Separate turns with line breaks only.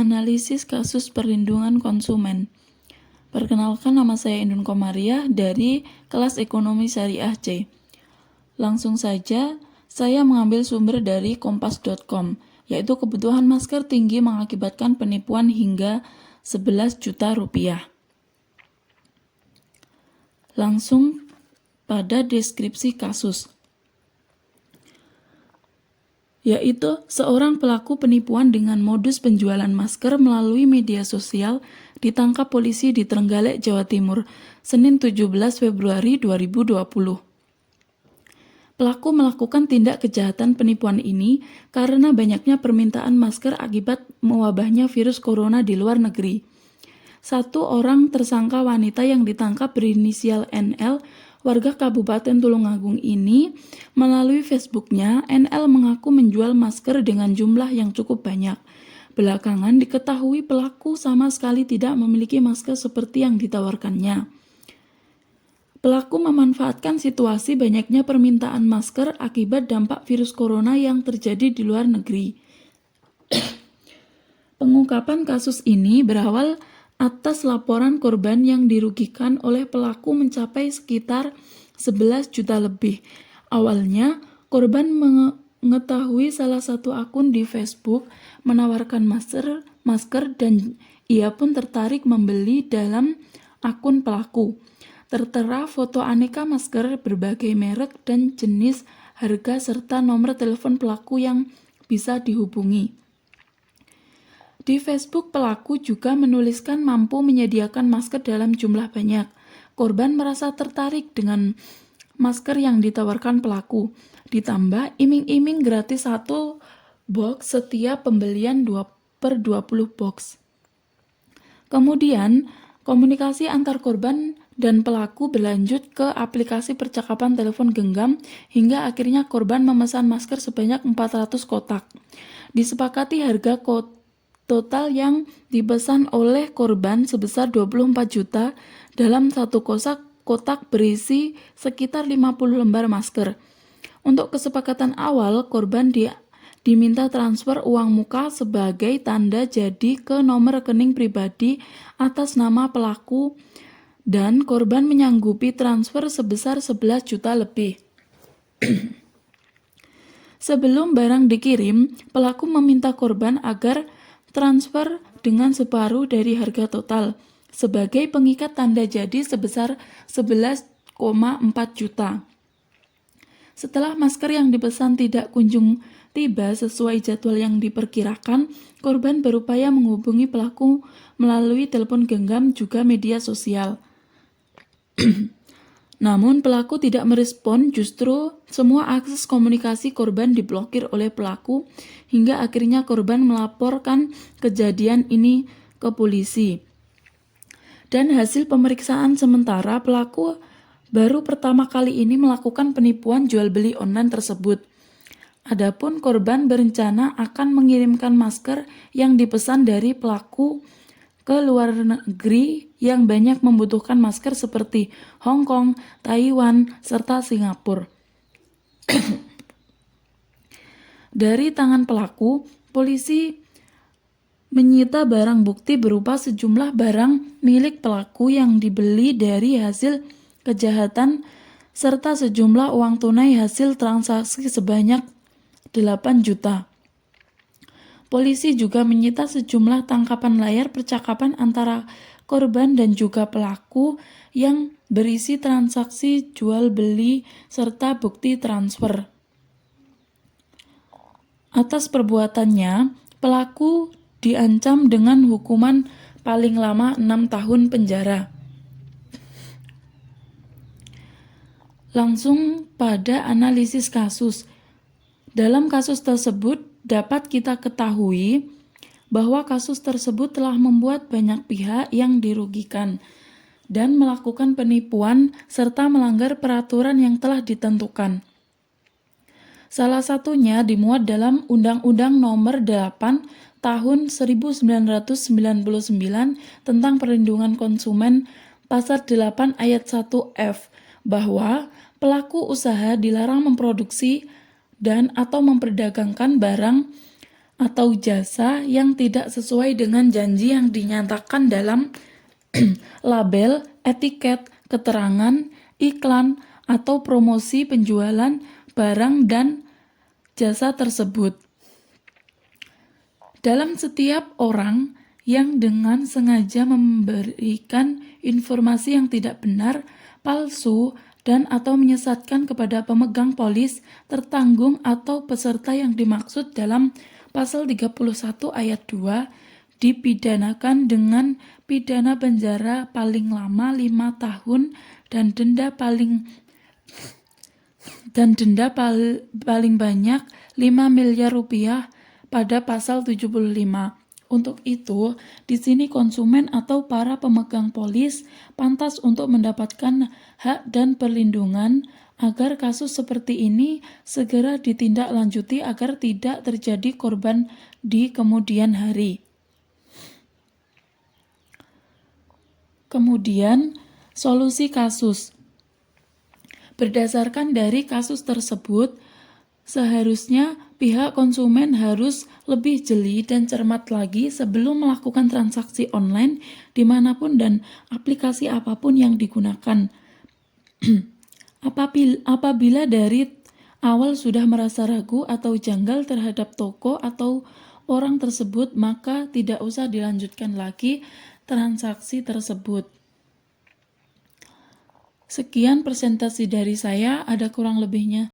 Analisis kasus perlindungan konsumen. Perkenalkan, nama saya Indun Komariah dari kelas Ekonomi Syariah C. Langsung saja, saya mengambil sumber dari kompas.com, yaitu kebutuhan masker tinggi mengakibatkan penipuan hingga 11 juta rupiah. Langsung pada deskripsi kasus, yaitu seorang pelaku penipuan dengan modus penjualan masker melalui media sosial ditangkap polisi di Trenggalek, Jawa Timur, Senin 17 Februari 2020. Pelaku melakukan tindak kejahatan penipuan ini karena banyaknya permintaan masker akibat mewabahnya virus corona di luar negeri. Satu orang tersangka wanita yang ditangkap berinisial NL, warga Kabupaten Tulungagung ini, melalui Facebooknya, NL mengaku menjual masker dengan jumlah yang cukup banyak. Belakangan diketahui pelaku sama sekali tidak memiliki masker seperti yang ditawarkannya. Pelaku memanfaatkan situasi banyaknya permintaan masker akibat dampak virus corona yang terjadi di luar negeri. Pengungkapan kasus ini berawal atas laporan korban yang dirugikan oleh pelaku mencapai sekitar 11 juta lebih. Awalnya, korban mengetahui salah satu akun di Facebook menawarkan masker dan ia pun tertarik membeli dalam akun pelaku. Tertera foto aneka masker berbagai merek dan jenis, harga, serta nomor telepon pelaku yang bisa dihubungi. Di Facebook, pelaku juga menuliskan mampu menyediakan masker dalam jumlah banyak. Korban merasa tertarik dengan masker yang ditawarkan pelaku. Ditambah iming-iming gratis 1 box setiap pembelian 2/20 box. Kemudian, komunikasi antar korban dan pelaku berlanjut ke aplikasi percakapan telepon genggam hingga akhirnya korban memesan masker sebanyak 400 kotak. Disepakati harga total yang dipesan oleh korban sebesar 24 juta dalam satu kotak berisi sekitar 50 lembar masker. Untuk kesepakatan awal, korban diminta transfer uang muka sebagai tanda jadi ke nomor rekening pribadi atas nama pelaku dan korban menyanggupi transfer sebesar 11 juta lebih. Sebelum barang dikirim, pelaku meminta korban agar transfer dengan separuh dari harga total sebagai pengikat tanda jadi sebesar 11,4 juta. Setelah masker yang dipesan tidak kunjung tiba sesuai jadwal yang diperkirakan, korban berupaya menghubungi pelaku melalui telepon genggam juga media sosial. Namun pelaku tidak merespon, justru semua akses komunikasi korban diblokir oleh pelaku hingga akhirnya korban melaporkan kejadian ini ke polisi. Dan hasil pemeriksaan sementara, pelaku baru pertama kali ini melakukan penipuan jual beli online tersebut. Adapun korban berencana akan mengirimkan masker yang dipesan dari pelaku ke luar negeri yang banyak membutuhkan masker seperti Hong Kong, Taiwan, serta Singapura. Dari tangan pelaku, polisi menyita barang bukti berupa sejumlah barang milik pelaku yang dibeli dari hasil kejahatan serta sejumlah uang tunai hasil transaksi sebanyak 8 juta. Polisi juga menyita sejumlah tangkapan layar percakapan antara korban dan juga pelaku yang berisi transaksi jual beli serta bukti transfer. Atas perbuatannya, pelaku diancam dengan hukuman paling lama 6 tahun penjara. Langsung pada analisis kasus. Dalam kasus tersebut dapat kita ketahui bahwa kasus tersebut telah membuat banyak pihak yang dirugikan dan melakukan penipuan serta melanggar peraturan yang telah ditentukan. Salah satunya dimuat dalam Undang-Undang Nomor 8 Tahun 1999 tentang Perlindungan Konsumen Pasal 8 Ayat 1F bahwa pelaku usaha dilarang memproduksi dan atau memperdagangkan barang atau jasa yang tidak sesuai dengan janji yang dinyatakan dalam label, etiket, keterangan, iklan, atau promosi penjualan barang dan jasa tersebut. Dalam setiap orang yang dengan sengaja memberikan informasi yang tidak benar, palsu, dan atau menyesatkan kepada pemegang polis, tertanggung atau peserta yang dimaksud dalam pasal 31 ayat 2 dipidanakan dengan pidana penjara paling lama 5 tahun dan denda paling banyak 5 miliar rupiah pada pasal 75. Untuk itu, di sini konsumen atau para pemegang polis pantas untuk mendapatkan hak dan perlindungan agar kasus seperti ini segera ditindaklanjuti agar tidak terjadi korban di kemudian hari. Kemudian, solusi kasus. Berdasarkan dari kasus tersebut, seharusnya pihak konsumen harus lebih jeli dan cermat lagi sebelum melakukan transaksi online dimanapun dan aplikasi apapun yang digunakan. Apabila dari awal sudah merasa ragu atau janggal terhadap toko atau orang tersebut, maka tidak usah dilanjutkan lagi transaksi tersebut. Sekian presentasi dari saya, ada kurang lebihnya